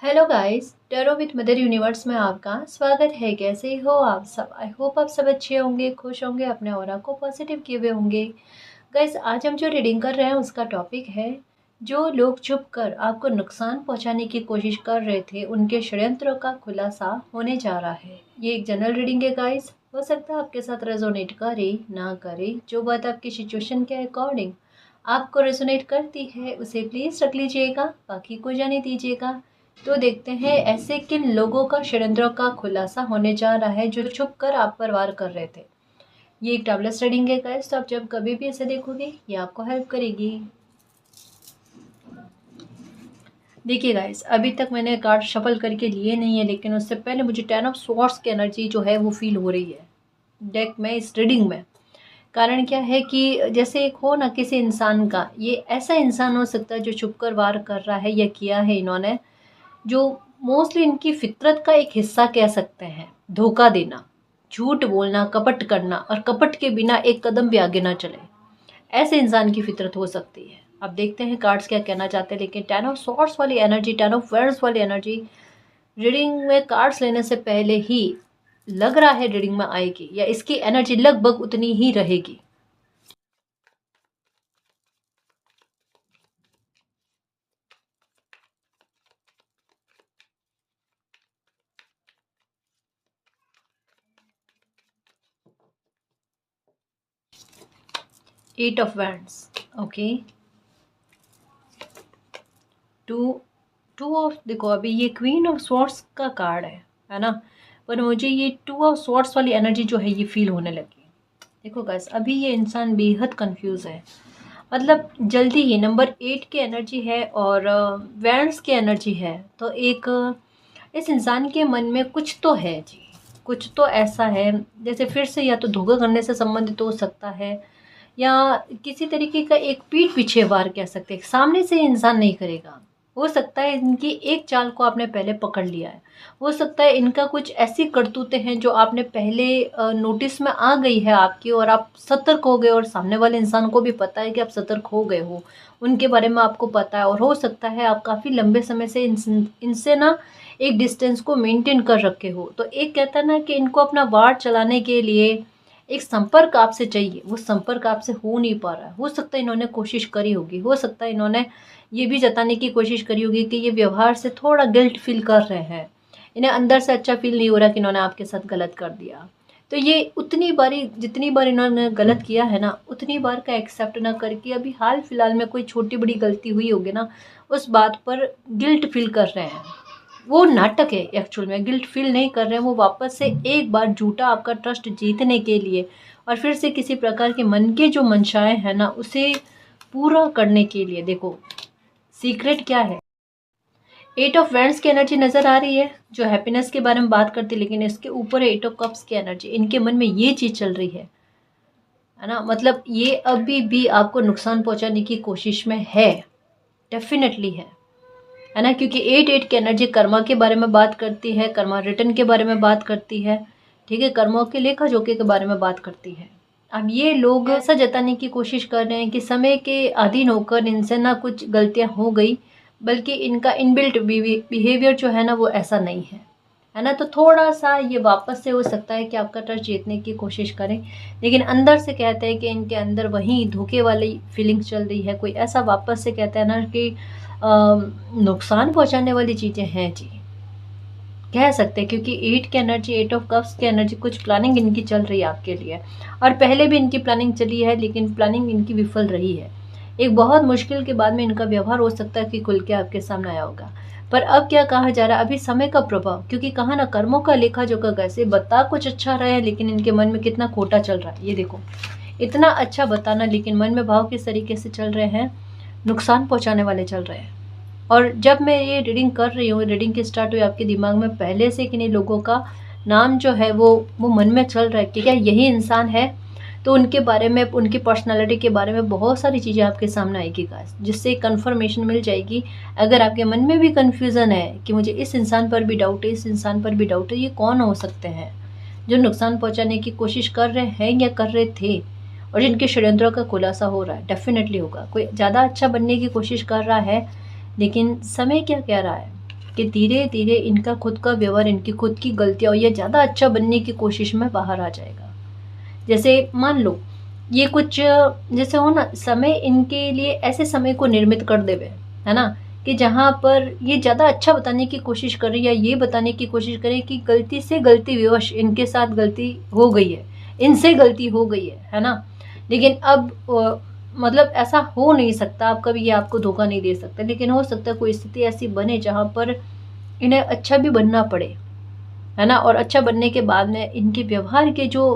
Hello guys, tarot with mother universe में आपका स्वागत है। कैसे हो आप सब? आई होप आप सब अच्छे होंगे, खुश होंगे, अपने ऑरा को पॉजिटिव किए हुए होंगे। गाइस, आज हम जो रीडिंग कर रहे हैं उसका टॉपिक है, जो लोग छुप कर आपको नुकसान पहुंचाने की कोशिश कर रहे थे उनके षड्यंत्रों का खुलासा होने जा रहा है। ये एक जनरल रीडिंग है गाइस, हो सकता है आपके साथ रेजोनेट करे ना करे। जो बात आपकी सिचुएशन के अकॉर्डिंग आपको रेजोनेट करती है उसे प्लीज़ रख लीजिएगा, बाकी को जाने दीजिएगा। तो देखते हैं ऐसे किन लोगों का षड्यंत्रों का खुलासा होने जा रहा है जो छुप कर आप पर वार कर रहे थे। ये एक टैबलेट रीडिंग है गाइस, तो आप जब कभी भी इसे देखोगे ये आपको हेल्प करेगी। देखिए गाइस, अभी तक मैंने कार्ड शफल करके लिए नहीं है, लेकिन उससे पहले मुझे 10 ऑफ स्वॉर्ड्स की एनर्जी जो है वो फील हो रही है डेक में, इस रीडिंग में। कारण क्या है कि जैसे एक हो ना किसी इंसान का, ये ऐसा इंसान हो सकता है जो छुप कर वार कर रहा है या किया है इन्होंने, जो मोस्टली इनकी फितरत का एक हिस्सा कह सकते हैं। धोखा देना, झूठ बोलना, कपट करना, और कपट के बिना एक कदम भी आगे ना चले, ऐसे इंसान की फितरत हो सकती है। अब देखते हैं कार्ड्स क्या कहना चाहते हैं। लेकिन 10 ऑफ सॉर्ड्स वाली एनर्जी, 10 ऑफ वेंड्स वाली एनर्जी रीडिंग में कार्ड्स लेने से पहले ही लग रहा है रीडिंग में आएगी, या इसकी एनर्जी लगभग उतनी ही रहेगी। Eight of wands, okay. Two of, देखो अभी ये क्वीन ऑफ स्वॉर्ड्स का कार्ड है ना, पर मुझे ये 2 ऑफ स्वॉर्ड्स वाली एनर्जी जो है ये फील होने लगी। देखो गाइस, अभी ये इंसान बेहद कंफ्यूज है। मतलब जल्दी ही नंबर 8 की एनर्जी है और वैंड्स की एनर्जी है, तो एक इस इंसान के मन में कुछ तो है जी, कुछ तो ऐसा है। जैसे फिर से या तो धोखा करने से संबंधित हो सकता है, या किसी तरीके का एक पीठ पीछे वार कह सकते हैं। सामने से इंसान नहीं करेगा, हो सकता है इनकी एक चाल को आपने पहले पकड़ लिया है। हो सकता है इनका कुछ ऐसी करतूतें हैं जो आपने पहले नोटिस में आ गई है आपकी, और आप सतर्क हो गए, और सामने वाले इंसान को भी पता है कि आप सतर्क हो गए हो, उनके बारे में आपको पता है। और हो सकता है आप काफ़ी लंबे समय से इनसे ना एक डिस्टेंस को मेंटेन कर रखे हो। तो एक कहता है ना कि इनको अपना वार चलाने के लिए एक संपर्क आपसे चाहिए, वो संपर्क आपसे हो नहीं पा रहा है। हो सकता है इन्होंने कोशिश करी होगी, हो सकता है इन्होंने ये भी जताने की कोशिश करी होगी कि ये व्यवहार से थोड़ा गिल्ट फील कर रहे हैं, इन्हें अंदर से अच्छा फील नहीं हो रहा कि इन्होंने आपके साथ गलत कर दिया। तो ये उतनी बारी, जितनी बार इन्होंने गलत किया है ना, उतनी बार का एक्सेप्ट ना करके अभी हाल फिलहाल में कोई छोटी बड़ी गलती हुई होगी ना, उस बात पर गिल्ट फील कर रहे हैं। वो नाटक है, एक्चुअल में गिल्ट फील नहीं कर रहे हैं। वो वापस से एक बार झूठा आपका ट्रस्ट जीतने के लिए, और फिर से किसी प्रकार के मन के जो मंशाएं हैं ना उसे पूरा करने के लिए। देखो सीक्रेट क्या है, 8 ऑफ वैंड्स की एनर्जी नज़र आ रही है जो हैप्पीनेस के बारे में बात करती है, लेकिन इसके ऊपर 8 ऑफ कप्स की एनर्जी। इनके मन में ये चीज़ चल रही है ना, मतलब ये अभी भी आपको नुकसान पहुंचाने की कोशिश में है, डेफिनेटली है ना, क्योंकि 8 की एनर्जी कर्मा के बारे में बात करती है, कर्मा रिटर्न के बारे में बात करती है, ठीक है, कर्मों के लेखा जोखे के बारे में बात करती है। अब ये लोग ऐसा जताने की कोशिश कर रहे हैं कि समय के अधीन होकर इनसे ना कुछ गलतियां हो गई, बल्कि इनका इनबिल्ट बिहेवियर जो है ना वो ऐसा नहीं है ना। तो थोड़ा सा ये वापस से हो सकता है कि आपका ट्रस्ट जीतने की कोशिश करें, लेकिन अंदर से कहते हैं कि इनके अंदर वही धोखे वाली फीलिंग्स चल रही है। कोई ऐसा वापस से कहता है ना कि नुकसान पहुंचाने वाली चीज़ें हैं जी, कह सकते हैं, क्योंकि 8 की एनर्जी, 8 ऑफ कप्स की एनर्जी, कुछ प्लानिंग इनकी चल रही है आपके लिए, और पहले भी इनकी प्लानिंग चली है, लेकिन प्लानिंग इनकी विफल रही है। एक बहुत मुश्किल के बाद में इनका व्यवहार हो सकता है कि खुल के आपके सामने आया होगा। पर अब क्या कहा जा रहा है, अभी समय का प्रभाव, क्योंकि कहा ना कर्मों का लेखा जोखा कैसे बता कुछ अच्छा रहा है, लेकिन इनके मन में कितना खोटा चल रहा है। ये देखो, इतना अच्छा बताना, लेकिन मन में भाव किस तरीके से चल रहे हैं, नुकसान पहुंचाने वाले चल रहे हैं। और जब मैं ये रीडिंग कर रही हूँ, रीडिंग की स्टार्ट हुई, आपके दिमाग में पहले से किन्हीं लोगों का नाम जो है वो मन में चल रहा है कि क्या यही इंसान है। तो उनके बारे में, उनकी पर्सनालिटी के बारे में बहुत सारी चीज़ें आपके सामने आएगी गाइस, जिससे कंफर्मेशन मिल जाएगी। अगर आपके मन में भी कन्फ्यूज़न है कि मुझे इस इंसान पर भी डाउट है, इस इंसान पर भी डाउट है, ये कौन हो सकते हैं जो नुकसान पहुँचाने की कोशिश कर रहे हैं या कर रहे थे, और जिनके षड्यंत्रों का खुलासा हो रहा है, डेफिनेटली होगा। कोई ज़्यादा अच्छा बनने की कोशिश कर रहा है, लेकिन समय क्या कह रहा है, कि धीरे धीरे इनका खुद का व्यवहार, इनकी खुद की गलतियाँ और ये ज़्यादा अच्छा बनने की कोशिश में बाहर आ जाएगा। जैसे मान लो ये कुछ जैसे हो ना, समय इनके लिए ऐसे समय को निर्मित कर देवे, है ना, कि जहाँ पर ये ज़्यादा अच्छा बताने की कोशिश कर रही है, या ये बताने की कोशिश करे कि गलती से गलती विवश इनके साथ गलती हो गई है, इनसे गलती हो गई है ना। लेकिन अब मतलब ऐसा हो नहीं सकता, आप कभी ये आपको धोखा नहीं दे सकते, लेकिन हो सकता है कोई स्थिति ऐसी बने जहाँ पर इन्हें अच्छा भी बनना पड़े, है ना। और अच्छा बनने के बाद में इनके व्यवहार के जो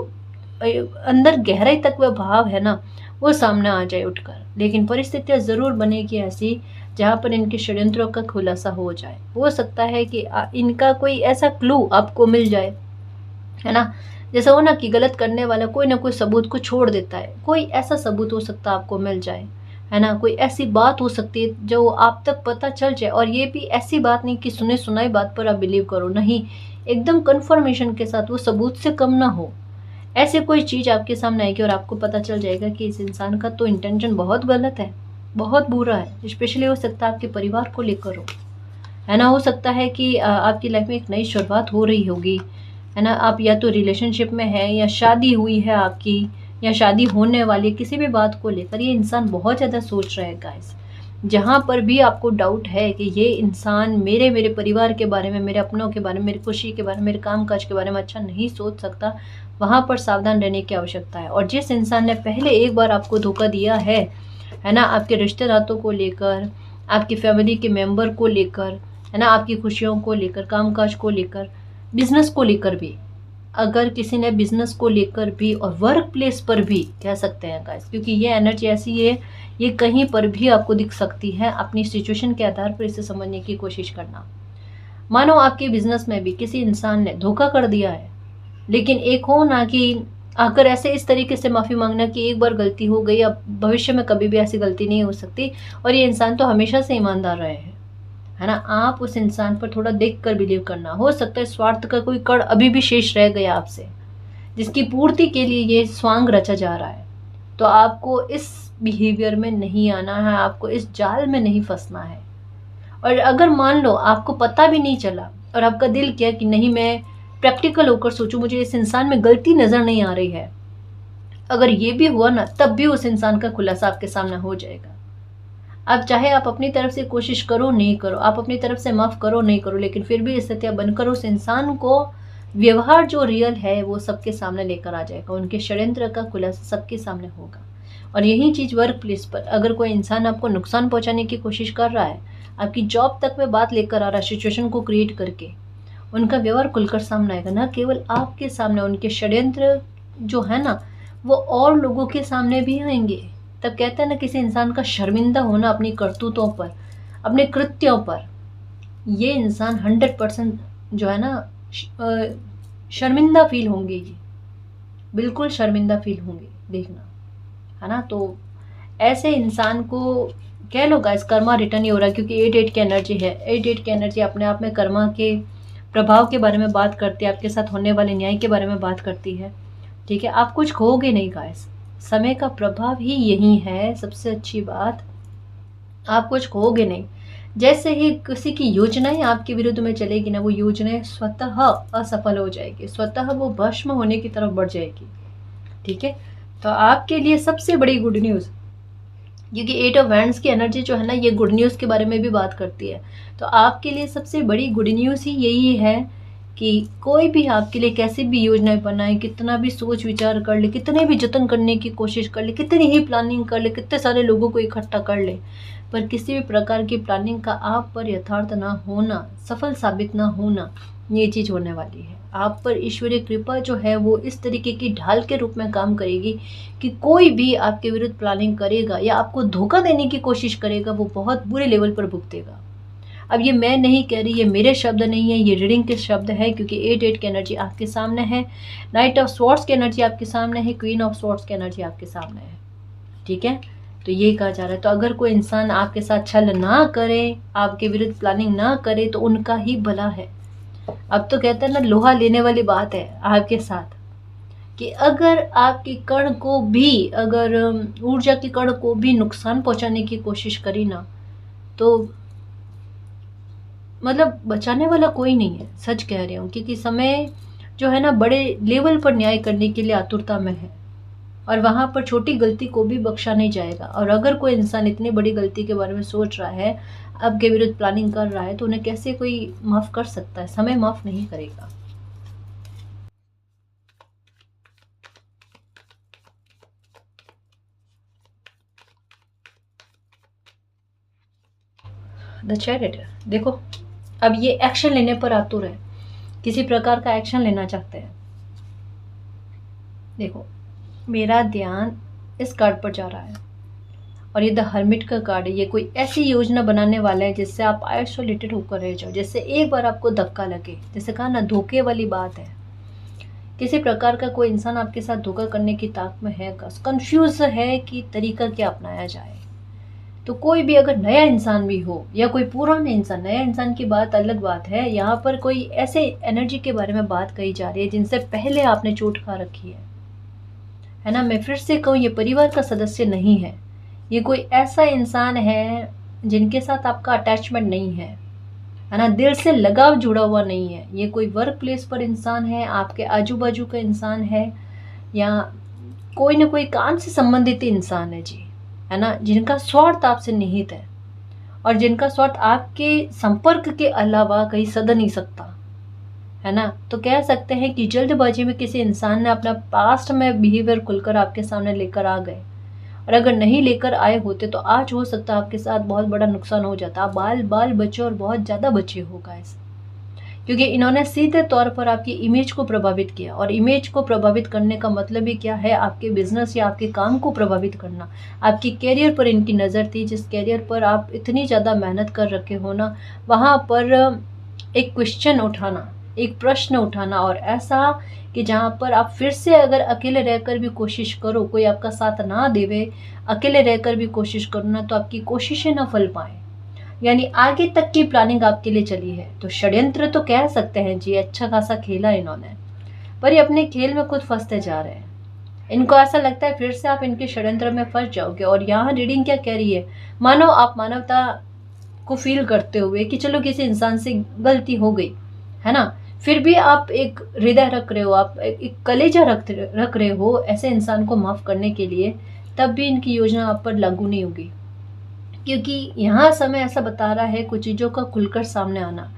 अंदर गहराई तक वह भाव है ना, वो सामने आ जाए उठकर। लेकिन परिस्थितियां ज़रूर बनेगी ऐसी जहाँ पर इनके षड्यंत्रों का खुलासा हो जाए। हो सकता है कि इनका कोई ऐसा क्लू आपको मिल जाए, है ना। जैसा हो ना कि गलत करने वाला कोई ना कोई सबूत को छोड़ देता है, कोई ऐसा सबूत हो सकता है आपको मिल जाए, है ना। कोई ऐसी बात हो सकती है जो आप तक पता चल जाए, और ये भी ऐसी बात नहीं कि सुने सुनाई बात पर आप बिलीव करो, नहीं, एकदम कंफर्मेशन के साथ, वो सबूत से कम ना हो। ऐसे कोई चीज़ आपके सामने आएगी और आपको पता चल जाएगा कि इस इंसान का तो इंटेंशन बहुत गलत है, बहुत बुरा है। स्पेशली हो सकता है आपके परिवार को लेकर हो, है ना। हो सकता है कि आपकी लाइफ में एक नई शुरुआत हो रही होगी, है ना। आप या तो रिलेशनशिप में है, या शादी हुई है आपकी, या शादी होने वाली, किसी भी बात को लेकर ये इंसान बहुत ज़्यादा सोच रहा है गाइस। जहाँ पर भी आपको डाउट है कि ये इंसान मेरे परिवार के बारे में, मेरे अपनों के बारे में, मेरी खुशी के बारे में, मेरे काम काज के बारे में अच्छा नहीं सोच सकता, वहाँ पर सावधान रहने की आवश्यकता है। और जिस इंसान ने पहले एक बार आपको धोखा दिया है ना, आपके रिश्ते नातों को लेकर, आपकी फैमिली के मेंबर को लेकर, है ना, आपकी खुशियों को लेकर, कामकाज को लेकर, बिजनेस को लेकर भी, अगर किसी ने बिजनेस को लेकर भी और वर्क प्लेस पर भी कह सकते हैं गाइस, क्योंकि ये एनर्जी ऐसी है, ये कहीं पर भी आपको दिख सकती है। अपनी सिचुएशन के आधार पर इसे समझने की कोशिश करना। मानो आपके बिजनेस में भी किसी इंसान ने धोखा कर दिया है, लेकिन एक हो ना कि आकर ऐसे इस तरीके से माफ़ी मांगना कि एक बार गलती हो गई, अब भविष्य में कभी भी ऐसी गलती नहीं हो सकती, और ये इंसान तो हमेशा से ईमानदार रहे हैं, है ना। आप उस इंसान पर थोड़ा देख कर बिलीव करना। हो सकता है स्वार्थ का कोई कण अभी भी शेष रह गया आपसे, जिसकी पूर्ति के लिए ये स्वांग रचा जा रहा है। तो आपको इस बिहेवियर में नहीं आना है, आपको इस जाल में नहीं फंसना है। और अगर मान लो आपको पता भी नहीं चला और आपका दिल किया कि नहीं, मैं प्रैक्टिकल होकर सोचूं, मुझे इस इंसान में गलती नजर नहीं आ रही है, अगर ये भी हुआ ना, तब भी उस इंसान का खुलासा आपके सामने हो जाएगा। अब चाहे आप अपनी तरफ से कोशिश करो नहीं करो, आप अपनी तरफ से माफ़ करो नहीं करो, लेकिन फिर भी स्थितियाँ बनकर उस इंसान को व्यवहार जो रियल है वो सबके सामने लेकर आ जाएगा, उनके षड्यंत्र का खुलासा सबके सामने होगा। और यही चीज़ वर्क प्लेस पर, अगर कोई इंसान आपको नुकसान पहुंचाने की कोशिश कर रहा है, आपकी जॉब तक में बात लेकर आ रहा है सिचुएशन को क्रिएट करके, उनका व्यवहार खुलकर सामने आएगा। न केवल आपके सामने, उनके षड्यंत्र जो है ना, वो और लोगों के सामने भी आएंगे। तब कहते हैं ना, किसी इंसान का शर्मिंदा होना अपनी करतूतों पर, अपने कृत्यों पर, ये इंसान 100% जो है ना शर्मिंदा फील होंगे, ये बिल्कुल शर्मिंदा फील होंगे, देखना, है ना। तो ऐसे इंसान को कह लो गाइस, कर्मा रिटर्न ही हो रहा है, क्योंकि 8-8 की एनर्जी है। 8-8 की एनर्जी अपने आप में कर्मा के प्रभाव के बारे में बात करती है, आपके साथ होने वाले न्याय के बारे में बात करती है, ठीक है। आप कुछ खोगे नहीं गाइस, समय का प्रभाव ही यही है सबसे अच्छी बात, आप कुछ खोगे नहीं। जैसे ही किसी की योजनाएं आपके विरुद्ध में चलेगी ना, वो योजनाएं स्वतः असफल हो जाएगी, स्वतः वो भस्म होने की तरफ बढ़ जाएगी, ठीक है। तो आपके लिए सबसे बड़ी गुड न्यूज़, क्योंकि 8 ऑफ हैंड्स की एनर्जी जो है ना, ये गुड न्यूज़ के बारे में भी बात करती है। तो आपके लिए सबसे बड़ी गुड न्यूज़ ही यही है कि कोई भी आपके लिए कैसी भी योजनाएं बनाए, कितना भी सोच विचार कर ले, कितने भी जतन करने की कोशिश कर ले, कितनी ही प्लानिंग कर ले, कितने सारे लोगों को इकट्ठा कर ले, पर किसी भी प्रकार की प्लानिंग का आप पर यथार्थ ना होना, सफल साबित ना होना, ये चीज़ होने वाली है। आप पर ईश्वरीय कृपा जो है वो इस तरीके की ढाल के रूप में काम करेगी कि कोई भी आपके विरुद्ध प्लानिंग करेगा या आपको धोखा देने की कोशिश करेगा, वो बहुत बुरे लेवल पर भुगतेगा। अब ये मैं नहीं कह रही, ये मेरे शब्द नहीं है, ये रीडिंग के शब्द है, क्योंकि 8-8 की एनर्जी आपके सामने है, नाइट ऑफ स्वॉर्ड्स की एनर्जी आपके सामने है, क्वीन ऑफ स्वॉर्ड्स की एनर्जी आपके सामने है, ठीक है। तो ये कहा जा रहा है, तो अगर कोई इंसान आपके साथ छल ना करे, आपके विरुद्ध प्लानिंग ना करे, तो उनका ही भला है। अब तो कहते हैं ना, लोहा लेने वाली बात है आपके साथ, कि अगर आपके कण को भी, अगर ऊर्जा के कण को भी नुकसान पहुंचाने की कोशिश करी ना, तो मतलब बचाने वाला कोई नहीं है, सच कह रही हूँ, क्योंकि समय जो है ना बड़े लेवल पर न्याय करने के लिए आतुरता में है, और वहां पर छोटी गलती को भी बख्शा नहीं जाएगा। और अगर कोई इंसान इतनी बड़ी गलती के बारे में सोच रहा है, आपके विरुद्ध प्लानिंग कर रहा है, तो उन्हें कैसे कोई माफ कर सकता है? समय माफ नहीं करेगा। द चैरिट, देखो, अब ये एक्शन लेने पर आतुर है, किसी प्रकार का एक्शन लेना चाहते हैं। देखो, मेरा ध्यान इस कार्ड पर जा रहा है, और ये द हर्मिट का कार्ड है। ये कोई ऐसी योजना बनाने वाला है जिससे आप आइसोलेटेड होकर रह जाओ, जिससे एक बार आपको धक्का लगे, जैसे कहा ना धोखे वाली बात है। किसी प्रकार का कोई इंसान आपके साथ धोखा करने की ताक में है, कंफ्यूज है कि तरीका क्या अपनाया जाए। तो कोई भी अगर नया इंसान भी हो या कोई पुराने इंसान, नया इंसान की बात अलग बात है, यहाँ पर कोई ऐसे एनर्जी के बारे में बात कही जा रही है जिनसे पहले आपने चोट खा रखी है ना। मैं फिर से कहूँ, ये परिवार का सदस्य नहीं है, ये कोई ऐसा इंसान है जिनके साथ आपका अटैचमेंट नहीं है ना, दिल से लगाव जुड़ा हुआ नहीं है। ये कोई वर्क प्लेस पर इंसान है, आपके आजू बाजू का इंसान है, या कोई ना कोई काम से संबंधित इंसान है जी, है ना, जिनका स्वार्थ आपसे निहित है, और जिनका स्वार्थ आपके संपर्क के अलावा कहीं सध नहीं सकता, है ना। तो कह सकते हैं कि जल्दबाजी में किसी इंसान ने अपना पास्ट में बिहेवियर खुलकर आपके सामने लेकर आ गए, और अगर नहीं लेकर आए होते तो आज हो सकता है आपके साथ बहुत बड़ा नुकसान हो जाता, आप बाल बाल बचे, और बहुत ज़्यादा बचे हो गाइस, क्योंकि इन्होंने सीधे तौर पर आपकी इमेज को प्रभावित किया। और इमेज को प्रभावित करने का मतलब ही क्या है? आपके बिजनेस या आपके काम को प्रभावित करना। आपकी कैरियर पर इनकी नज़र थी, जिस कैरियर पर आप इतनी ज़्यादा मेहनत कर रखे हो ना, वहाँ पर एक क्वेश्चन उठाना, एक प्रश्न उठाना, और ऐसा कि जहाँ पर आप फिर से अगर अकेले रहकर भी कोशिश करो, कोई आपका साथ ना देवे, अकेले रहकर भी कोशिश करो ना, तो आपकी कोशिशें ना फल पाए, यानी आगे तक की प्लानिंग आपके लिए चली है। तो षड्यंत्र तो कह सकते हैं जी, अच्छा खासा खेला इन्होंने, पर ये अपने खेल में खुद फंसते जा रहे हैं। इनको ऐसा लगता है फिर से आप इनके षड्यंत्र में फंस जाओगे। और यहाँ रीडिंग क्या कह रही है? मानो आप मानवता को फील करते हुए कि चलो किसी इंसान से गलती हो गई, है ना, फिर भी आप एक हृदय रख रहे हो, आप एक कलेजा रख रहे हो ऐसे इंसान को माफ करने के लिए, तब भी इनकी योजना आप पर लागू नहीं होगी। क्योंकि यहाँ समय ऐसा बता रहा है, कुछ चीज़ों का खुलकर सामने आना,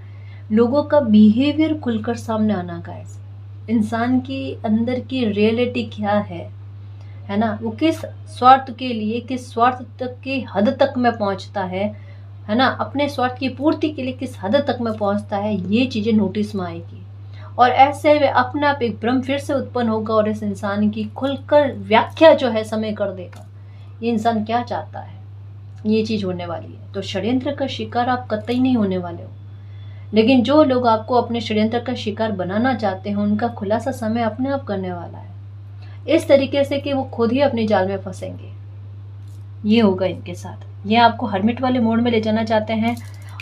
लोगों का बिहेवियर खुलकर सामने आना गाइस, इंसान की अंदर की रियलिटी क्या है ना, वो किस स्वार्थ के लिए, किस स्वार्थ तक की हद तक में पहुँचता है ना, अपने स्वार्थ की पूर्ति के लिए किस हद तक में पहुँचता है, ये चीज़ें नोटिस में आएगी। और ऐसे में अपने आप एक भ्रम फिर से उत्पन्न होगा, और इस इंसान की खुलकर व्याख्या जो है समय कर देगा, ये इंसान क्या चाहता है, ये चीज़ होने वाली है। तो षड्यंत्र का शिकार आप कतई नहीं होने वाले हो, लेकिन जो लोग आपको अपने षड्यंत्र का शिकार बनाना चाहते हैं, उनका खुलासा समय अपने आप करने वाला है, इस तरीके से कि वो खुद ही अपने जाल में फंसेंगे। ये होगा इनके साथ। ये आपको हर्मिट वाले मोड में ले जाना चाहते हैं,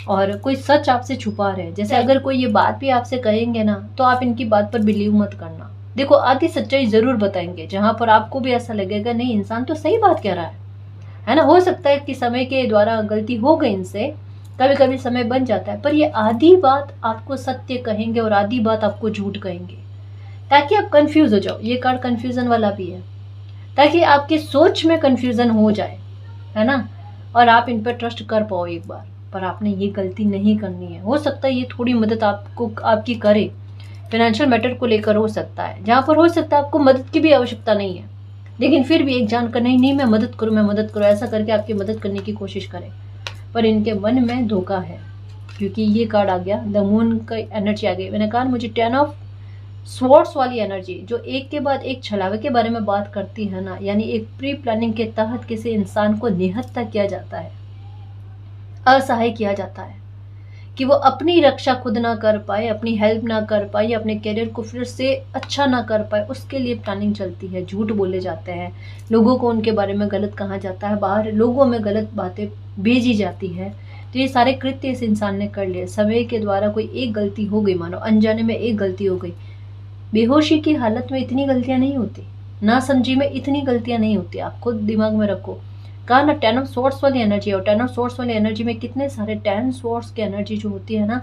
और कोई सच आपसे छुपा रहे हैं। जैसे अगर कोई ये बात भी आपसे कहेंगे ना, तो आप इनकी बात पर बिलीव मत करना। देखो, आधी सच्चाई जरूर बताएंगे, जहां पर आपको भी ऐसा लगेगा नहीं, इंसान तो सही बात कह रहा है ना। हो सकता है कि समय के द्वारा गलती हो गई इनसे, कभी कभी समय बन जाता है, पर ये आधी बात आपको सत्य कहेंगे और आधी बात आपको झूठ कहेंगे, ताकि आप कंफ्यूज हो जाओ। ये कार्ड कंफ्यूजन वाला भी है, ताकि आपकी सोच में कंफ्यूजन हो जाए, है ना, और आप इन पर ट्रस्ट कर पाओ एक बार। पर आपने ये गलती नहीं करनी है। हो सकता है ये थोड़ी मदद आपको आपकी करे, फाइनेंशियल मैटर को लेकर हो सकता है, जहाँ पर हो सकता है आपको मदद की भी आवश्यकता नहीं है, लेकिन फिर भी एक जानकर नहीं मैं मदद करूँ, ऐसा करके आपकी मदद करने की कोशिश करें, पर इनके मन में धोखा है। क्योंकि ये कार्ड आ गया, द मून का एनर्जी आ गई। मैंने कहा मुझे 10 ऑफ स्वॉर्ड्स वाली एनर्जी, जो एक के बाद एक छलावे के बारे में बात करती है ना, यानी एक प्री प्लानिंग के तहत किसी इंसान को निहत्था किया जाता है, असहाय किया जाता है, कि वो अपनी रक्षा खुद ना कर पाए, अपनी हेल्प ना कर पाए, अपने करियर को फिर से अच्छा ना कर पाए, उसके लिए प्लानिंग चलती है। झूठ बोले जाते हैं, लोगों को उनके बारे में गलत कहा जाता है, बाहर लोगों में गलत बातें भेजी जाती है। तो ये सारे कृत्य इस इंसान ने कर लिए। समय के द्वारा कोई एक गलती हो गई, मानो अनजाने में एक गलती हो गई। बेहोशी की हालत में इतनी गलतियां नहीं होती, ना समझी में इतनी गलतियां नहीं होती, आप खुद दिमाग में रखो। कहा ना 10 ऑफ स्वॉर्ड्स वाली एनर्जी है, और 10 ऑफ स्वॉर्ड्स वाली एनर्जी में कितने सारे 10 स्वॉर्ड्स की एनर्जी जो होती है ना,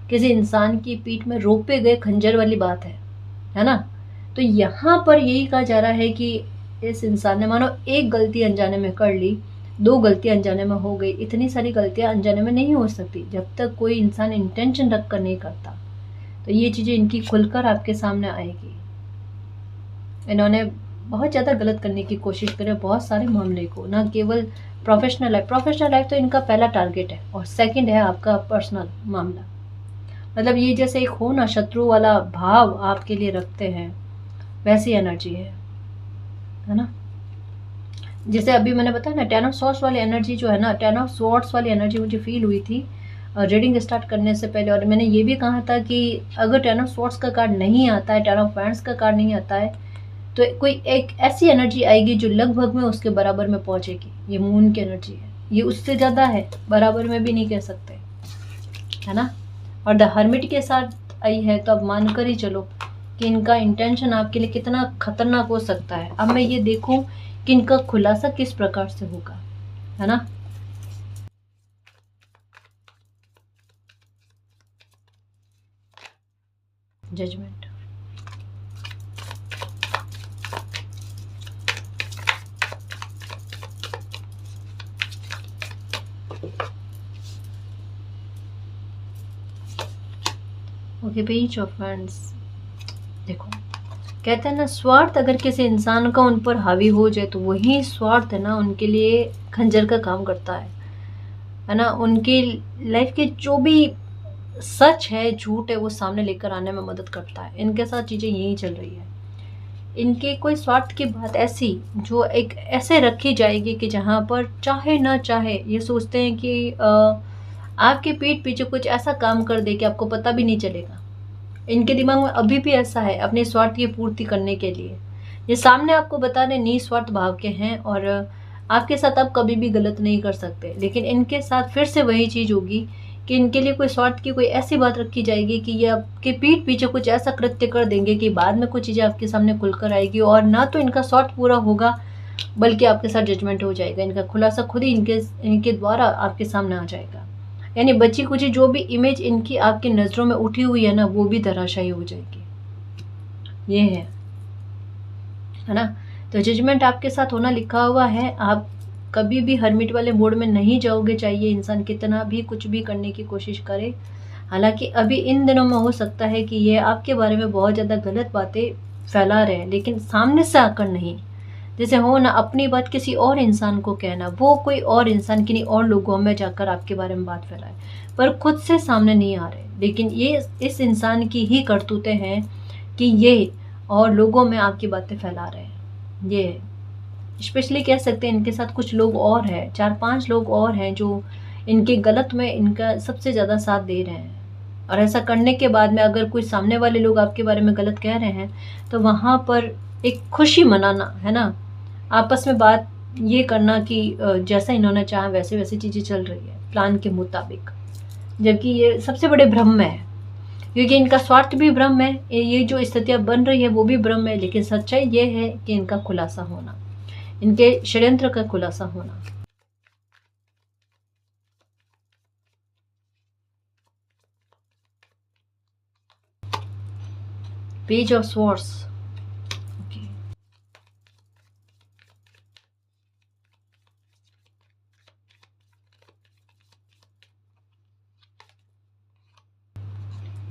किसी इंसान की पीठ में रोपे गए खंजर वाली बात है ना। तो यहाँ पर यही कहा जा रहा है कि इस इंसान ने मानो एक गलती अनजाने में कर ली, 2 गलती अनजाने में हो गई, इतनी सारी गलतियां अनजाने में नहीं हो सकती जब तक कोई इंसान इंटेंशन रख कर नहीं करता। तो ये चीज़ें इनकी खुलकर आपके सामने आएगी। इन्होंने बहुत ज़्यादा गलत करने की कोशिश करी बहुत सारे मामले को, ना केवल प्रोफेशनल लाइफ तो इनका पहला टारगेट है, और सेकंड है आपका पर्सनल मामला। मतलब ये जैसे एक हो ना शत्रु वाला भाव आपके लिए रखते हैं, वैसी एनर्जी है ना। जैसे अभी मैंने बताया ना 10 ऑफ स्वॉर्ड्स वाली एनर्जी जो है ना, 10 ऑफ स्वॉर्ड्स वाली एनर्जी मुझे फील हुई थी रीडिंग स्टार्ट करने से पहले। और मैंने ये भी कहा था कि अगर 10 ऑफ स्वॉर्ड्स का कार्ड नहीं आता है, 10 ऑफ वैंड्स का कार्ड नहीं आता है, तो कोई एक ऐसी एनर्जी आएगी जो लगभग में उसके बराबर में पहुंचेगी। ये मून की एनर्जी है, ये उससे ज़्यादा है, बराबर में भी नहीं कह सकते, है ना। और द हर्मिट के साथ आई है, तो अब मानकर ही चलो कि इनका इंटेंशन आपके लिए कितना खतरनाक हो सकता है। अब मैं ये देखूं कि इनका खुलासा किस प्रकार से होगा, है ना। Judgement, okay, page of wands. देखो कहते हैं ना, स्वार्थ अगर किसी इंसान का उन पर हावी हो जाए तो वही स्वार्थ है ना उनके लिए खंजर का काम करता है ना। उनकी लाइफ के जो भी सच है झूठ है वो सामने लेकर आने में मदद करता है। इनके साथ चीज़ें यही चल रही है। इनके कोई स्वार्थ की बात ऐसी जो एक ऐसे रखी जाएगी कि जहाँ पर चाहे ना चाहे ये सोचते हैं कि आपके पीठ पीछे कुछ ऐसा काम कर दे कि आपको पता भी नहीं चलेगा। इनके दिमाग में अभी भी ऐसा है, अपने स्वार्थ की पूर्ति करने के लिए ये सामने आपको बता रहे निस्वार्थ भाव के हैं, और आपके साथ आप कभी भी गलत नहीं कर सकते। लेकिन इनके साथ फिर से वही चीज़ होगी कि इनके लिए कोई स्वार्थ की कोई ऐसी बात रखी जाएगी कि ये आपके पीठ पीछे कुछ ऐसा कृत्य कर देंगे कि बाद में कुछ चीज़ें आपके सामने खुलकर आएगी, और ना तो इनका स्वार्थ पूरा होगा बल्कि आपके साथ जजमेंट हो जाएगा। इनका खुलासा खुद ही इनके द्वारा आपके सामने आ जाएगा। यानी बची कुची जो भी इमेज इनकी आपकी नज़रों में उठी हुई है ना, वो भी धराशायी हो जाएगी। ये है ना। तो जजमेंट आपके साथ होना लिखा हुआ है। आप कभी भी हर्मिट वाले मोड में नहीं जाओगे, चाहिए इंसान कितना भी कुछ भी करने की कोशिश करे। हालांकि अभी इन दिनों में हो सकता है कि ये आपके बारे में बहुत ज़्यादा गलत बातें फैला रहे हैं, लेकिन सामने से आकर नहीं। जैसे हो ना अपनी बात किसी और इंसान को कहना, वो कोई और इंसान किन्हीं और लोगों में जाकर आपके बारे में बात फैलाए, पर खुद से सामने नहीं आ रहे। लेकिन ये इस इंसान की ही करतूतें हैं कि ये और लोगों में आपकी बातें फैला रहे हैं। ये स्पेशली कह सकते हैं इनके साथ कुछ लोग और हैं, 4-5 लोग और हैं जो इनके गलत में इनका सबसे ज़्यादा साथ दे रहे हैं। और ऐसा करने के बाद में अगर कोई सामने वाले लोग आपके बारे में गलत कह रहे हैं तो वहाँ पर एक खुशी मनाना, है ना, आपस में बात ये करना कि जैसा इन्होंने चाहा वैसे वैसे चीज़ें चल रही है प्लान के मुताबिक, जबकि ये सबसे बड़े भ्रम में है, क्योंकि इनका स्वार्थ भी भ्रम है, ये जो स्थितियाँ बन रही है वो भी भ्रम है। लेकिन सच्चाई ये है कि इनका खुलासा होना, इनके षड्यंत्र का खुलासा होना। Page of swords,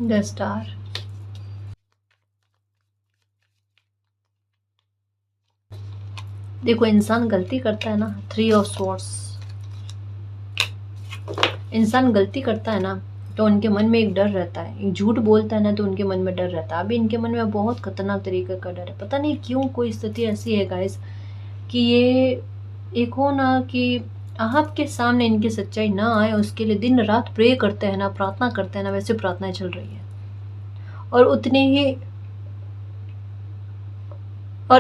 the star, देखो इंसान गलती करता है ना, 3 ऑफ स्वॉर्ड्स, इंसान गलती करता है ना तो उनके मन में एक डर रहता है, एक झूठ बोलता है ना तो उनके मन में डर रहता है। अभी इनके मन में बहुत खतरनाक तरीके का डर है। पता नहीं क्यों कोई स्थिति ऐसी है गाइस कि ये एक हो ना कि आपके सामने इनकी सच्चाई ना आए उसके लिए दिन रात प्रे करते हैं ना, प्रार्थना करते हैं ना, वैसे प्रार्थनाएं चल रही है। और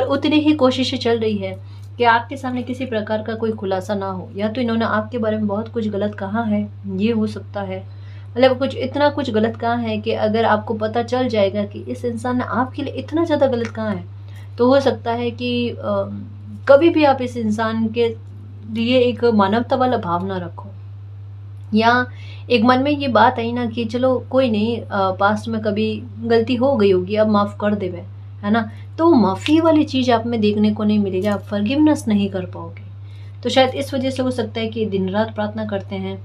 उतनी ही कोशिशें चल रही है कि आपके सामने किसी प्रकार का कोई खुलासा ना हो। या तो इन्होंने आपके बारे में बहुत कुछ गलत कहा है, ये हो सकता है, मतलब कुछ इतना कुछ गलत कहा है कि अगर आपको पता चल जाएगा कि इस इंसान ने आपके लिए इतना ज़्यादा गलत कहा है तो हो सकता है कि कभी भी आप इस इंसान के लिए एक मानवता वाला भावना रखो, या एक मन में ये बात आई ना कि चलो कोई नहीं, पास्ट में कभी गलती हो गई होगी, अब माफ़ कर देवे, है ना। तो माफ़ी वाली चीज़ आप में देखने को नहीं मिलेगी, आप फॉरगिवनेस नहीं कर पाओगे। तो शायद इस वजह से हो सकता है कि दिन रात प्रार्थना करते हैं,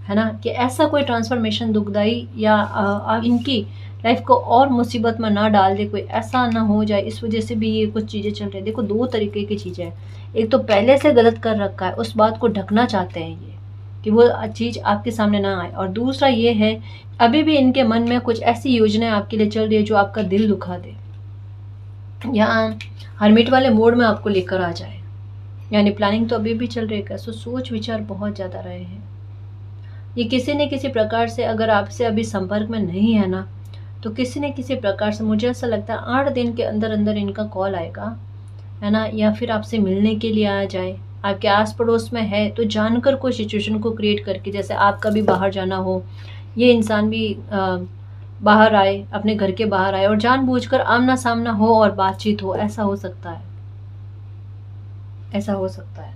है ना, कि ऐसा कोई ट्रांसफॉर्मेशन दुखदाई या इनकी लाइफ को और मुसीबत में ना डाल दे, कोई ऐसा ना हो जाए, इस वजह से भी ये कुछ चीज़ें चल रही है। देखो, दो तरीके की चीज़ें हैं। एक तो पहले से गलत कर रखा है, उस बात को ढकना चाहते हैं ये, कि वो चीज़ आपके सामने ना आए। और दूसरा ये है, अभी भी इनके मन में कुछ ऐसी योजनाएं आपके लिए चल रही है जो आपका दिल दुखा दे, या हरमिट वाले मोड में आपको लेकर आ जाए। यानी प्लानिंग तो अभी भी चल रही है। सो सोच विचार बहुत ज़्यादा रहे हैं ये। किसी न किसी प्रकार से अगर आपसे अभी संपर्क में नहीं है ना, तो किसी न किसी प्रकार से मुझे ऐसा लगता है 8 दिन के अंदर अंदर इनका कॉल आएगा, है ना, या फिर आपसे मिलने के लिए आ जाए। आपके आस पड़ोस में है तो जानकर कोई सिचुएशन को क्रिएट करके, जैसे आपका भी बाहर जाना हो, ये इंसान भी बाहर आए, अपने घर के बाहर आए और जानबूझकर आमना सामना हो और बातचीत हो। ऐसा हो सकता है, ऐसा हो सकता है।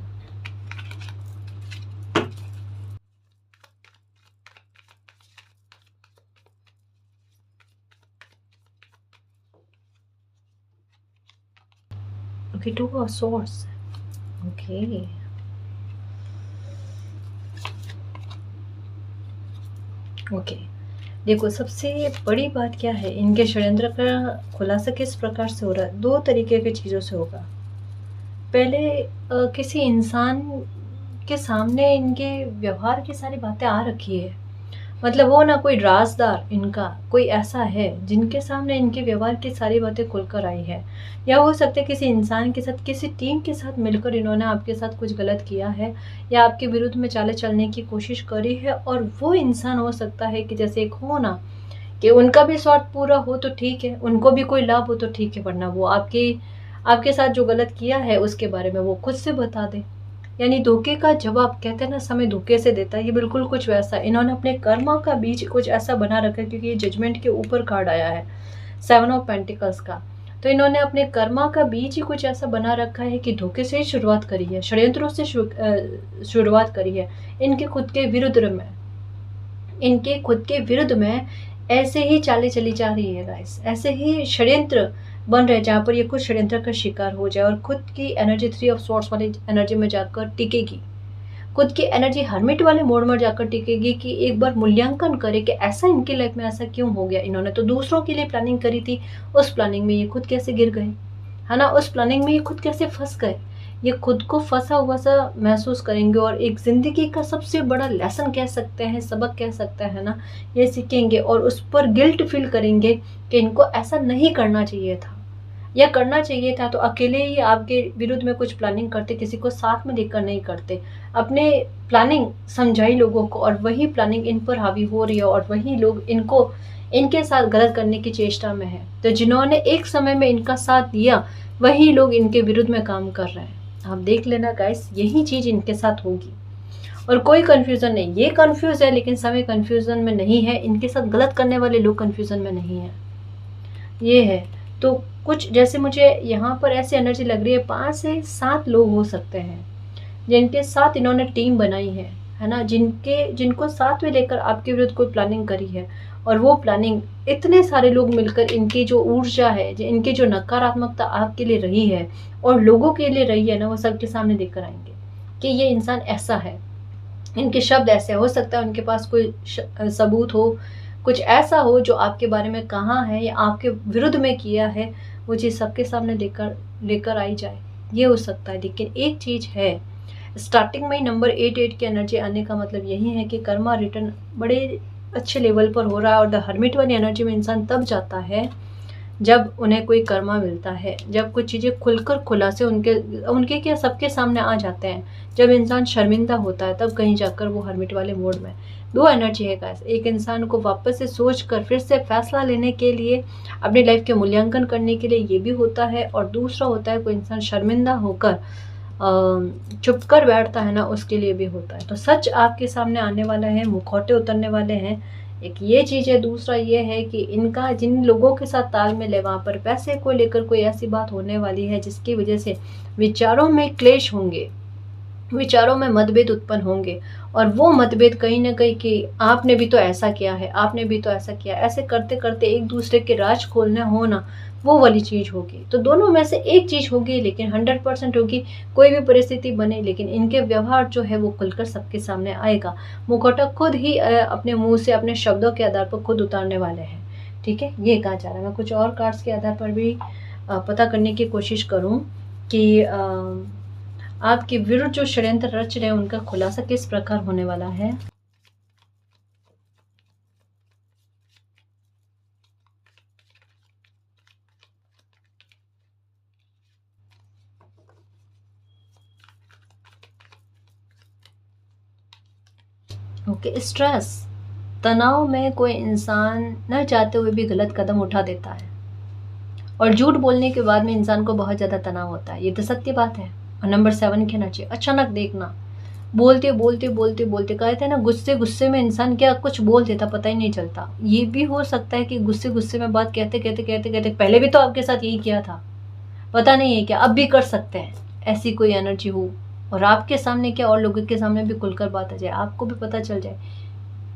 Okay, 2 of swords. Okay, okay. देखो, सबसे बड़ी बात क्या है, इनके षड्यंत्र का खुलासा किस प्रकार से हो रहा है। 2 तरीके की चीज़ों से होगा। पहले किसी इंसान के सामने इनके व्यवहार की सारी बातें आ रखी है। मतलब वो ना कोई राज़दार इनका कोई ऐसा है जिनके सामने इनके व्यवहार की सारी बातें खुलकर आई है। या हो सकता है किसी इंसान के साथ, किसी टीम के साथ मिलकर इन्होंने आपके साथ कुछ गलत किया है, या आपके विरुद्ध में चाले चलने की कोशिश करी है। और वो इंसान हो सकता है कि जैसे एक हो ना, कि उनका भी स्वार्थ पूरा हो तो ठीक है, उनको भी कोई लाभ हो तो ठीक है, वरना वो आपके आपके साथ जो गलत किया है उसके बारे में वो खुद से बता दे। यानी धोखे का जवाब, कहते हैं ना, समय धोखे से देता है, ये बिल्कुल कुछ वैसा। इन्होंने अपने कर्मा का बीज कुछ ऐसा बना रखा है, क्योंकि ये जजमेंट के ऊपर कार्ड आया है, 7 ऑफ पेंटिकल्स का। तो इन्होंने अपने कर्मा का बीज ही कुछ ऐसा बना रखा है कि धोखे से ही शुरुआत करी है, षड्यंत्रों से शुरुआत करी है। इनके खुद के विरुद्ध में, इनके खुद के विरुद्ध में ऐसे ही चालें चली जा रही है गाइस, ऐसे ही षड्यंत्र बन रहे, जहाँ पर ये कुछ षड्यंत्र का शिकार हो जाए और खुद की एनर्जी 3 ऑफ सॉर्ड्स वाली एनर्जी में जाकर टिकेगी। खुद की एनर्जी हर्मिट वाले मोड में जाकर टिकेगी, कि एक बार मूल्यांकन करे कि ऐसा इनकी लाइफ में ऐसा क्यों हो गया। इन्होंने तो दूसरों के लिए प्लानिंग करी थी, उस प्लानिंग में ये खुद कैसे गिर गए, है ना, उस प्लानिंग में ये खुद कैसे फंस गए। ये खुद को फंसा हुआ सा महसूस करेंगे, और एक ज़िंदगी का सबसे बड़ा लेसन कह सकते हैं, सबक कह सकते हैं ना, ये सीखेंगे और उस पर गिल्ट फील करेंगे कि इनको ऐसा नहीं करना चाहिए था, या करना चाहिए था तो अकेले ही आपके विरुद्ध में कुछ प्लानिंग करते, किसी को साथ में लेकर नहीं करते। अपने प्लानिंग समझाई लोगों को, और वही प्लानिंग इन पर हावी हो रही है, और वही लोग इनको इनके साथ गलत करने की चेष्टा में है। तो जिन्होंने एक समय में इनका साथ दिया, वही लोग इनके विरुद्ध में काम कर रहे हैं। आप देख लेना गाइस, यही चीज़ इनके साथ होगी, और कोई कंफ्यूजन नहीं। ये कंफ्यूज है, लेकिन समय कंफ्यूजन में नहीं है। इनके साथ गलत करने वाले लोग कंफ्यूजन में नहीं है, ये है। तो कुछ जैसे मुझे यहाँ पर ऐसी एनर्जी लग रही है, 5 से 7 लोग हो सकते हैं जिनके साथ इन्होंने टीम बनाई है ना, जिनको साथ में लेकर आपके विरुद्ध कोई प्लानिंग करी है। और वो प्लानिंग, इतने सारे लोग मिलकर इनकी जो ऊर्जा है, इनकी जो नकारात्मकता आपके लिए रही है और लोगों के लिए रही है ना, वो सबके सामने लेकर आएंगे कि ये इंसान ऐसा है, इनके शब्द ऐसे। हो सकता है उनके पास कोई सबूत हो, कुछ ऐसा हो जो आपके बारे में कहा है या आपके विरुद्ध में किया है, वो चीज़ सबके सामने लेकर आई जाए, ये हो सकता है। लेकिन एक चीज़ है, स्टार्टिंग में ही नंबर 8 की एनर्जी आने का मतलब यही है कि कर्मा रिटर्न बड़े अच्छे लेवल पर हो रहा है। और द हर्मिट वाली एनर्जी में इंसान तब जाता है जब उन्हें कोई कर्मा मिलता है, जब कुछ चीज़ें खुलकर खुलासे उनके क्या सबके सामने आ जाते हैं। जब इंसान शर्मिंदा होता है, तब कहीं जाकर वो हर्मिट वाले मोड में। 2 एनर्जी है गाइस, एक इंसान को वापस से सोच कर फिर से फैसला लेने के लिए, अपनी लाइफ के मूल्यांकन करने के लिए, ये भी होता है। और दूसरा होता है कोई इंसान शर्मिंदा होकर चुप कर बैठता है ना, उसके लिए भी होता है। तो सच आपके सामने आने वाला है, मुखौटे उतरने वाले हैं, एक ये चीज़ है। दूसरा ये है कि इनका जिन लोगों के साथ तालमेल है, वहाँ पर पैसे को लेकर कोई ऐसी बात होने वाली है जिसकी वजह से विचारों में क्लेश होंगे, विचारों में मतभेद उत्पन्न होंगे, और वो मतभेद कहीं ना कहीं कि आपने भी तो ऐसा किया है, आपने भी तो ऐसा किया, ऐसे करते करते एक दूसरे के राज खोलने हो ना, वो वाली चीज होगी। तो दोनों में से एक चीज होगी, लेकिन 100% होगी। कोई भी परिस्थिति बने, लेकिन इनके व्यवहार जो है वो खुलकर सबके सामने आएगा। मुखौटा खुद ही अपने मुंह से अपने शब्दों के आधार पर खुद उतारने वाले हैं। ठीक है, ये कहा जा रहा है। मैं कुछ और कार्ड्स के आधार पर भी पता करने की कोशिश करूं कि आपके विरुद्ध जो षड्यंत्र रच रहे हैं उनका खुलासा किस प्रकार होने वाला है। ओके, स्ट्रेस, तनाव में कोई इंसान न चाहते हुए भी गलत कदम उठा देता है, और झूठ बोलने के बाद में इंसान को बहुत ज़्यादा तनाव होता है। ये तो सत्य बात है। और नंबर 7 कहना चाहिए, अचानक देखना, बोलते बोलते बोलते बोलते, कहते हैं ना, गुस्से गुस्से में इंसान क्या कुछ बोल देता, पता ही नहीं चलता। ये भी हो सकता है कि गुस्से गुस्से में बात कहते कहते कहते कहते पहले भी तो आपके साथ यही किया था, पता नहीं है क्या, अब भी कर सकते हैं, ऐसी कोई एनर्जी हो। और आपके सामने क्या, और लोगों के सामने भी खुलकर बात आ जाए, आपको भी पता चल जाए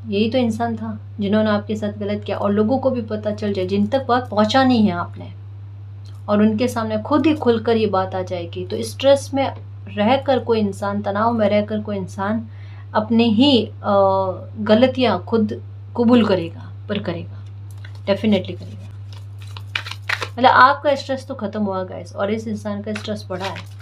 यही तो इंसान था जिन्होंने आपके साथ गलत किया, और लोगों को भी पता चल जाए जिन तक बात पहुंचा नहीं है आपने, और उनके सामने खुद ही खुलकर ये बात आ जाएगी। तो स्ट्रेस में रहकर कोई इंसान, तनाव में रहकर कोई इंसान अपने ही गलतियां खुद कबूल करेगा, पर करेगा, डेफिनेटली करेगा। मतलब आपका स्ट्रेस तो खत्म हुआ गाइस, और इस इंसान का स्ट्रेस बढ़ा है।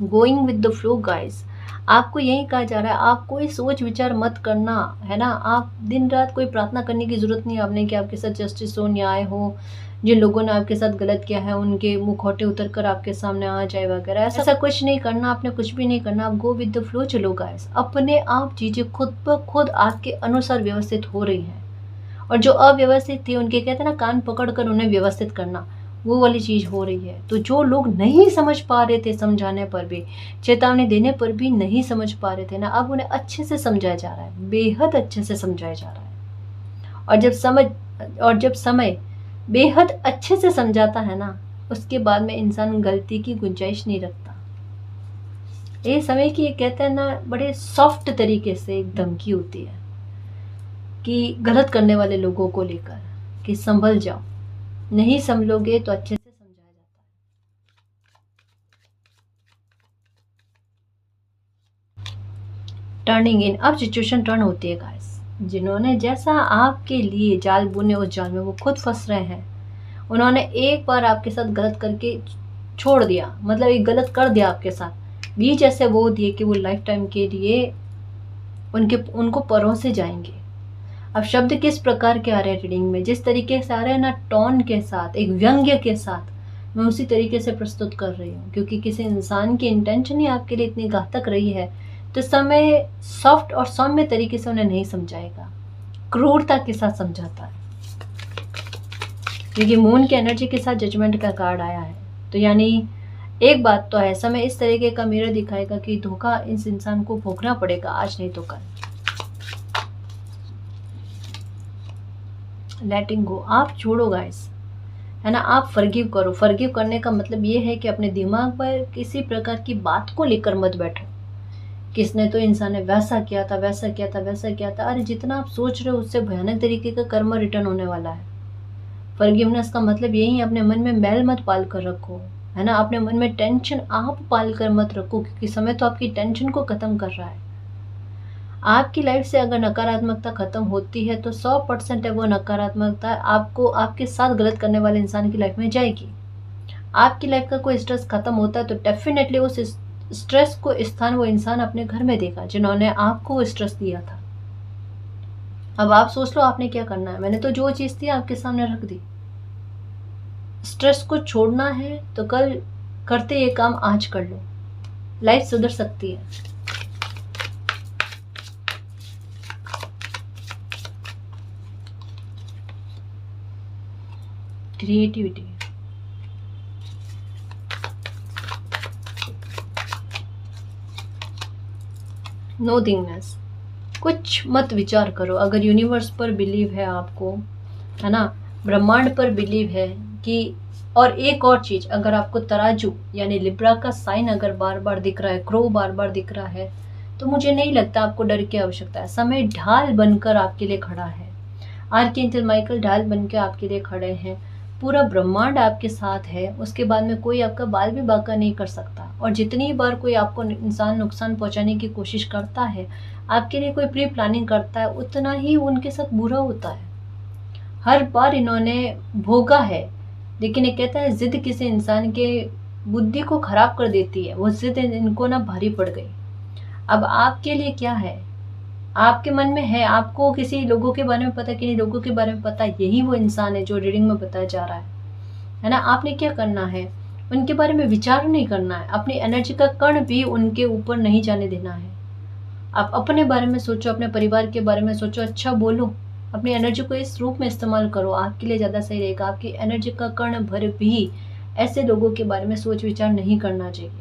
Going with the flow guys, आपको यही कहा जा रहा है, आप कोई सोच विचार मत करना, है ना। आप दिन रात कोई प्रार्थना करने की जरूरत नहीं है आपने कि आपके साथ जस्टिस हो, न्याय हो, जिन लोगों ने आपके साथ गलत किया है उनके मुखौटे उतर कर आपके सामने आ जाए वगैरह, ऐसा कुछ नहीं करना। आपने कुछ भी नहीं करना, आप गो विद द फ्लो चलो गाइस। अपने आप चीजें खुद ब खुद आपके अनुसार व्यवस्थित हो रही हैं, और जो अव्यवस्थित थी उनके, कहते हैं ना, कान पकड़ कर उन्हें व्यवस्थित करना, वो वाली चीज हो रही है। तो जो लोग नहीं समझ पा रहे थे, समझाने पर भी, चेतावनी देने पर भी नहीं समझ पा रहे थे ना, अब उन्हें अच्छे से समझाया जा रहा है, बेहद अच्छे से समझाया जा रहा है। और जब समय बेहद अच्छे से समझाता है ना, उसके बाद में इंसान गलती की गुंजाइश नहीं रखता। ये समय की, ये कहते हैं ना, बड़े सॉफ्ट तरीके से एक धमकी होती है कि गलत करने वाले लोगों को लेकर, कि संभल जाओ, नहीं संभलोगे तो अच्छे से समझाया जाता है। टर्निंग इन, अब सिचुएशन टर्न होती है गाइस। जिन्होंने जैसा आपके लिए जाल बुने, उस जाल में वो खुद फंस रहे हैं। उन्होंने एक बार आपके साथ गलत करके छोड़ दिया, मतलब एक गलत कर दिया आपके साथ, बीच ऐसे वो दिए कि वो लाइफ टाइम के लिए उनको परों से जाएंगे। अब शब्द किस प्रकार के आ रहे हैं रीडिंग में, जिस तरीके से आ रहे हैं ना, टोन के साथ, एक व्यंग्य के साथ, मैं उसी तरीके से प्रस्तुत कर रही हूँ। क्योंकि किसी इंसान की इंटेंशन ही आपके लिए इतनी घातक रही है, तो समय सॉफ्ट और सौम्य तरीके से उन्हें नहीं समझाएगा, क्रूरता के साथ समझाता है। क्योंकि मून की एनर्जी के साथ जजमेंट का कार्ड आया है, तो यानी एक बात तो है, समय इस तरीके का मिरर दिखाएगा कि धोखा इस इंसान को भोगना पड़ेगा, आज नहीं तो कल। लेटिंग गो, आप छोड़ो गाइस, है ना, आप फॉरगिव करो। फॉरगिव करने का मतलब ये है कि अपने दिमाग पर किसी प्रकार की बात को लेकर मत बैठो, किसने तो इंसान ने वैसा किया था, वैसा किया था, वैसा किया था। अरे जितना आप सोच रहे हो उससे भयानक तरीके का कर्म रिटर्न होने वाला है। फॉरगिवनेस का मतलब यही है, अपने मन में मैल मत पाल कर रखो, है ना, अपने मन में टेंशन आप पाल कर मत रखो, क्योंकि समय तो आपकी टेंशन को खत्म कर रहा है। आपकी लाइफ से अगर नकारात्मकता खत्म होती है तो 100% है वो नकारात्मकता आपको आपके साथ गलत करने वाले इंसान की लाइफ में जाएगी। आपकी लाइफ का कोई स्ट्रेस खत्म होता है तो डेफिनेटली उस स्ट्रेस को स्थान वो इंसान अपने घर में देगा जिन्होंने आपको वो स्ट्रेस दिया था। अब आप सोच लो आपने क्या करना है। मैंने तो जो चीज थी आपके सामने रख दी। स्ट्रेस को छोड़ना है तो कल करते ये काम आज कर लो, लाइफ सुधर सकती है। क्रिएटिविटी, नो थिंगनेस, कुछ मत विचार करो। अगर यूनिवर्स पर बिलीव है आपको, है ना, ब्रह्मांड पर बिलीव है कि और एक और चीज़, अगर आपको तराजू यानी लिब्रा का साइन अगर बार बार दिख रहा है, क्रो बार बार दिख रहा है, तो मुझे नहीं लगता आपको डर की आवश्यकता है। समय ढाल बनकर आपके लिए खड़ा है। आर्कएंजल माइकल ढाल बनकर आपके लिए खड़े हैं। पूरा ब्रह्मांड आपके साथ है। उसके बाद में कोई आपका बाल भी बांका नहीं कर सकता। और जितनी बार कोई आपको इंसान नुकसान पहुंचाने की कोशिश करता है, आपके लिए कोई प्री प्लानिंग करता है, उतना ही उनके साथ बुरा होता है। हर बार इन्होंने भोगा है, लेकिन ये कहता है जिद किसी इंसान के बुद्धि को खराब कर देती है। वो जिद इनको ना भारी पड़ गई। अब आपके लिए क्या है, आपके मन में है, आपको किसी लोगों के बारे में पता, किन्हीं लोगों के बारे में पता, यही वो इंसान है जो रीडिंग में बताया जा रहा है ना। आपने क्या करना है, उनके बारे में विचार नहीं करना है। अपनी एनर्जी का कण भी उनके ऊपर नहीं जाने देना है। आप अपने बारे में सोचो, अपने परिवार के बारे में सोचो, अच्छा बोलो, अपनी एनर्जी को इस रूप में इस्तेमाल करो, आपके लिए ज़्यादा सही रहेगा। आपकी एनर्जी का कण भर भी ऐसे लोगों के बारे में सोच विचार नहीं करना चाहिए,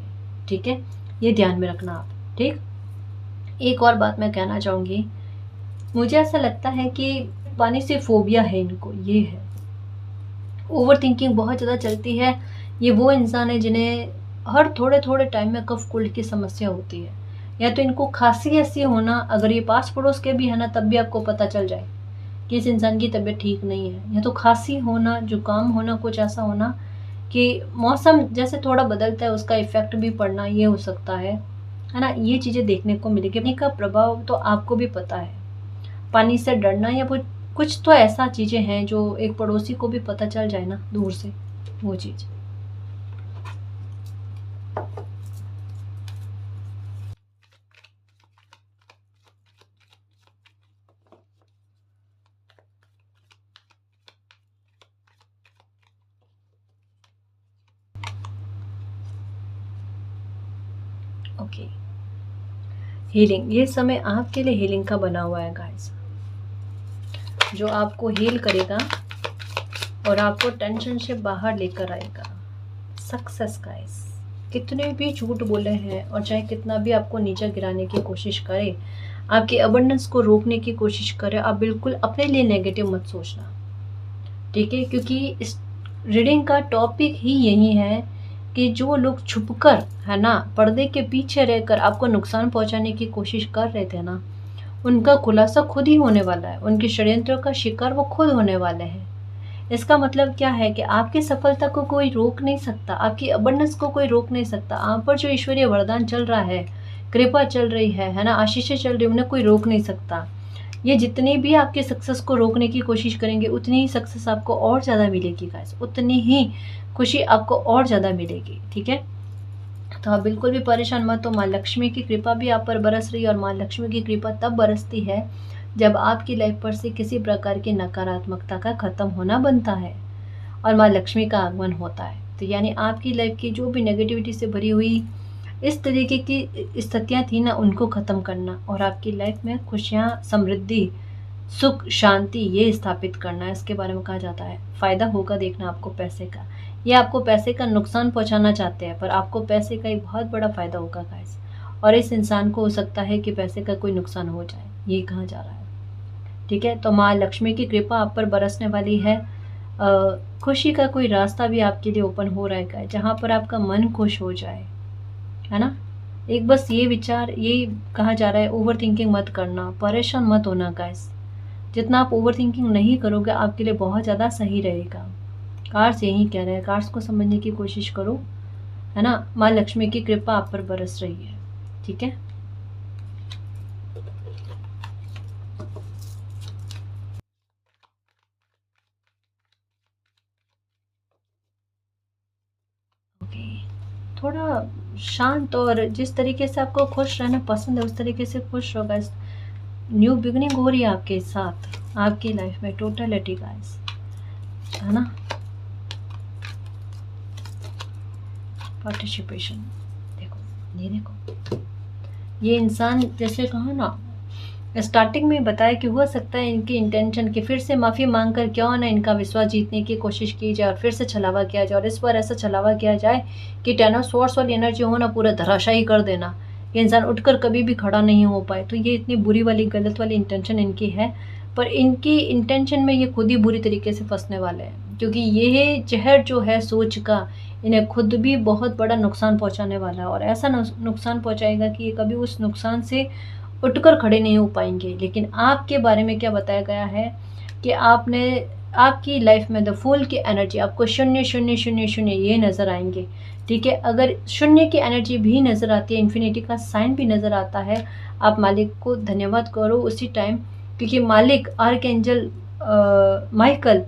ठीक है। ये ध्यान में रखना आप, ठीक। एक और बात मैं कहना चाहूँगी, मुझे ऐसा लगता है कि पानी से फोबिया है इनको, ये है। ओवर थिंकिंग बहुत ज़्यादा चलती है। ये वो इंसान है जिन्हें हर थोड़े थोड़े टाइम में कफ कोल्ड की समस्या होती है। या तो इनको खांसी ऐसी होना, अगर ये पास पड़ोस के भी है ना, तब भी आपको पता चल जाए कि इस इंसान की तबीयत ठीक नहीं है। या तो खांसी होना, जुकाम होना, कुछ ऐसा होना कि मौसम जैसे थोड़ा बदलता है, उसका इफेक्ट भी पड़ना, ये हो सकता है ना। ये चीज़ें देखने को मिलेगी। पानी का प्रभाव तो आपको भी पता है। पानी से डरना या कुछ तो ऐसा चीज़ें हैं जो एक पड़ोसी को भी पता चल जाए ना दूर से, वो चीज़। ओके, हीलिंग, ये समय आपके लिए हीलिंग का बना हुआ है गाइस, जो आपको हील करेगा और आपको टेंशन से बाहर लेकर आएगा। सक्सेस गाइस, कितने भी झूठ बोले हैं और चाहे कितना भी आपको नीचे गिराने की कोशिश करे, आपकी अबंडेंस को रोकने की कोशिश करे, आप बिल्कुल अपने लिए नेगेटिव मत सोचना, ठीक है। क्योंकि इस रीडिंग का टॉपिक ही यही है कि जो लोग छुपकर, है ना, पर्दे के पीछे रहकर आपको नुकसान पहुंचाने की कोशिश कर रहे थे ना, उनका खुलासा खुद ही होने वाला है। उनके षड्यंत्रों का शिकार वो खुद होने वाले हैं। इसका मतलब क्या है कि आपकी सफलता को कोई रोक नहीं सकता, आपकी अबंडेंस को कोई रोक नहीं सकता। आप पर जो ईश्वरीय वरदान चल रहा है, कृपा चल रही है ना, आशीषें चल रही है, उन्हें कोई रोक नहीं सकता। ये जितनी भी आपके सक्सेस को रोकने की कोशिश करेंगे, उतनी ही सक्सेस आपको और ज़्यादा मिलेगी गाइस, उतनी ही खुशी आपको और ज़्यादा मिलेगी, ठीक है। तो आप बिल्कुल भी परेशान मत हो। माँ लक्ष्मी की कृपा भी आप पर बरस रही है, और माँ लक्ष्मी की कृपा तब बरसती है जब आपकी लाइफ पर से किसी प्रकार की नकारात्मकता का खत्म होना बनता है और माँ लक्ष्मी का आगमन होता है। तो यानी आपकी लाइफ की जो भी नेगेटिविटी से भरी हुई इस तरीके की स्थितियाँ थी ना, उनको ख़त्म करना और आपकी लाइफ में खुशियाँ, समृद्धि, सुख, शांति ये स्थापित करना है। इसके बारे में कहा जाता है फ़ायदा होगा देखना आपको पैसे का। ये आपको पैसे का नुकसान पहुंचाना चाहते हैं, पर आपको पैसे का एक बहुत बड़ा फ़ायदा होगा गाइस। और इस इंसान को हो सकता है कि पैसे का कोई नुकसान हो जाए, ये कहा जा रहा है, ठीक है। तो माँ लक्ष्मी की कृपा आप पर बरसने वाली है। खुशी का कोई रास्ता भी आपके लिए ओपन हो रहेगा, जहाँ पर आपका मन खुश हो जाए, है ना। एक बस ये विचार, यही कहा जा रहा है, ओवर थिंकिंग मत करना, परेशान मत होना गाइस। जितना आप ओवर थिंकिंग नहीं करोगे, आपके लिए बहुत ज़्यादा सही रहेगा। कार्ड्स यही कह रहे हैं, कार्ड्स को समझने की कोशिश करो, है ना। माँ लक्ष्मी की कृपा आप पर बरस रही है, ठीक है। ओके, थोड़ा शांत, और जिस तरीके से आपको खुश रहना पसंद है उस तरीके से खुश रहो गाइस। न्यू बिगनिंग हो रही है आपके साथ, आपकी लाइफ में टोटलिटी गाइस, है ना। पार्टिसिपेशन, देखो ये, देखो ये इंसान, जैसे कहा ना स्टार्टिंग में बताया कि हो सकता है इनकी इंटेंशन कि फिर से माफ़ी मांगकर क्यों ना इनका विश्वास जीतने की कोशिश की जाए और फिर से छलावा किया जाए, और इस बार ऐसा छलावा किया जाए कि टेन ऑफ स्वॉर्ड्स वाली एनर्जी हो ना, पूरा धराशायी कर देना, ये इंसान उठकर कभी भी खड़ा नहीं हो पाए। तो ये इतनी बुरी वाली, गलत वाली इंटेंशन इनकी है, पर इनकी इंटेंशन में ये खुद ही बुरी तरीके से फंसने वाले हैं। क्योंकि ये जहर जो है सोच का, इन्हें खुद भी बहुत बड़ा नुकसान पहुंचाने वाला है, और ऐसा नुकसान पहुंचाएगा कि ये कभी उस नुकसान से उठकर खड़े नहीं हो पाएंगे। लेकिन आपके बारे में क्या बताया गया है कि आपकी लाइफ में द फूल की एनर्जी आपको शून्य शून्य शून्य शून्य ये नज़र आएंगे। ठीक है, अगर शून्य की एनर्जी भी नज़र आती है, इन्फिनिटी का साइन भी नज़र आता है, आप मालिक को धन्यवाद करो उसी टाइम, क्योंकि मालिक आर्कएंजल माइकल,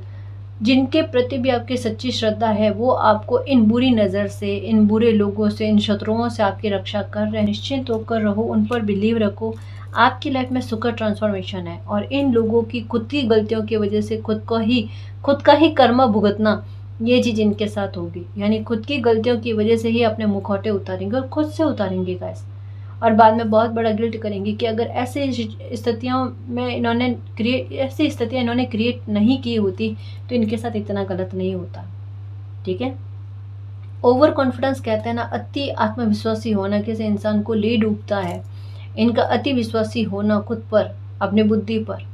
जिनके प्रति भी आपकी सच्ची श्रद्धा है, वो आपको इन बुरी नज़र से, इन बुरे लोगों से, इन शत्रुओं से आपकी रक्षा कर रहे हैं। निश्चिंत होकर रहो, उन पर बिलीव रखो। आपकी लाइफ में सुखद ट्रांसफॉर्मेशन है, और इन लोगों की खुद की गलतियों की वजह से खुद का ही कर्म भुगतना, ये चीज़ इनके साथ होगी। यानी खुद की गलतियों की वजह से ही अपने मुखौटे उतारेंगे, और खुद से उतारेंगे गाइस, और बाद में बहुत बड़ा गिल्ट करेंगे कि अगर ऐसी स्थितियों में ऐसी स्थितियाँ इन्होंने क्रिएट नहीं की होती तो इनके साथ इतना गलत नहीं होता। ठीक है, ओवर कॉन्फिडेंस कहते हैं ना, अति आत्मविश्वासी होना किसी इंसान को ले डूबता है। इनका अति विश्वासी होना खुद पर, अपनी बुद्धि पर,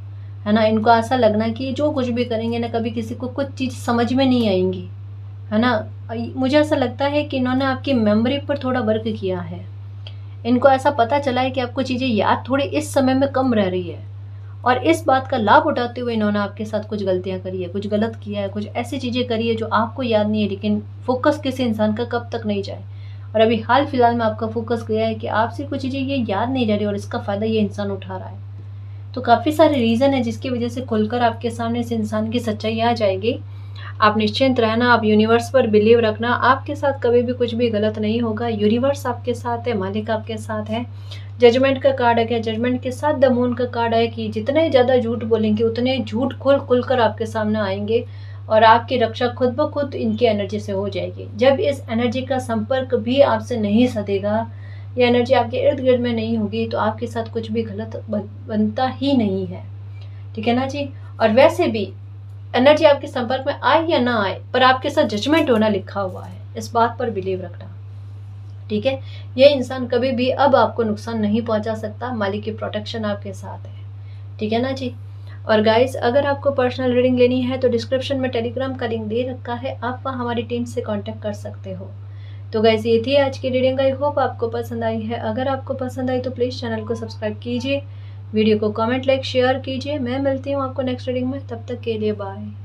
है ना, इनको ऐसा लगना कि जो कुछ भी करेंगे ना, कभी किसी को कुछ चीज़ समझ में नहीं आएंगी, है ना। मुझे ऐसा लगता है कि इन्होंने आपकी मेमोरी पर थोड़ा वर्क किया है। इनको ऐसा पता चला है कि आपको चीज़ें याद थोड़ी इस समय में कम रह रही है, और इस बात का लाभ उठाते हुए इन्होंने आपके साथ कुछ गलतियां करी है, कुछ गलत किया है, कुछ ऐसी चीज़ें करी है जो आपको याद नहीं है। लेकिन फोकस किसी इंसान का कब तक नहीं जाए, और अभी हाल फिलहाल में आपका फोकस गया है कि आपसे कुछ चीज़ें ये याद नहीं रह रही, और इसका फ़ायदा ये इंसान उठा रहा है। तो काफ़ी सारे रीज़न है जिसकी वजह से खुलकर आपके सामने इस इंसान की सच्चाई आ जाएगी। आप निश्चिंत रहना, आप यूनिवर्स पर बिलीव रखना, आपके साथ कभी भी कुछ भी गलत नहीं होगा। यूनिवर्स आपके साथ है, मालिक आपके साथ है। जजमेंट का कार्ड है, क्या जजमेंट के साथ द मून का कार्ड है कि जितने ज़्यादा झूठ बोलेंगे उतने झूठ खुल कर आपके सामने आएंगे, और आपकी रक्षा खुद ब खुद इनकी एनर्जी से हो जाएगी। जब इस एनर्जी का संपर्क भी आपसे नहीं सधेगा, ये एनर्जी आपके इर्द गिर्द में नहीं होगी, तो आपके साथ कुछ भी गलत बनता ही नहीं है। ठीक है ना जी। और वैसे भी एनर्जी आपके संपर्क में आए या ना आए, पर आपके साथ जजमेंट होना लिखा हुआ है, इस बात पर बिलीव रखना। ठीक है, ये इंसान कभी भी अब आपको नुकसान नहीं पहुंचा सकता, मालिक की प्रोटेक्शन आपके साथ है। ठीक है ना जी। और गाइस, अगर आपको पर्सनल रीडिंग लेनी है तो डिस्क्रिप्शन में टेलीग्राम का लिंक दे रखा है, आप वहाँ हमारी टीम से कांटेक्ट कर सकते हो। तो गाइस, ये थी आज की रीडिंग। आई होप आपको पसंद आई है। अगर आपको पसंद आई तो प्लीज़ चैनल को सब्सक्राइब कीजिए, वीडियो को कमेंट, लाइक, शेयर कीजिए। मैं मिलती हूँ आपको नेक्स्ट रीडिंग में, तब तक के लिए बाय।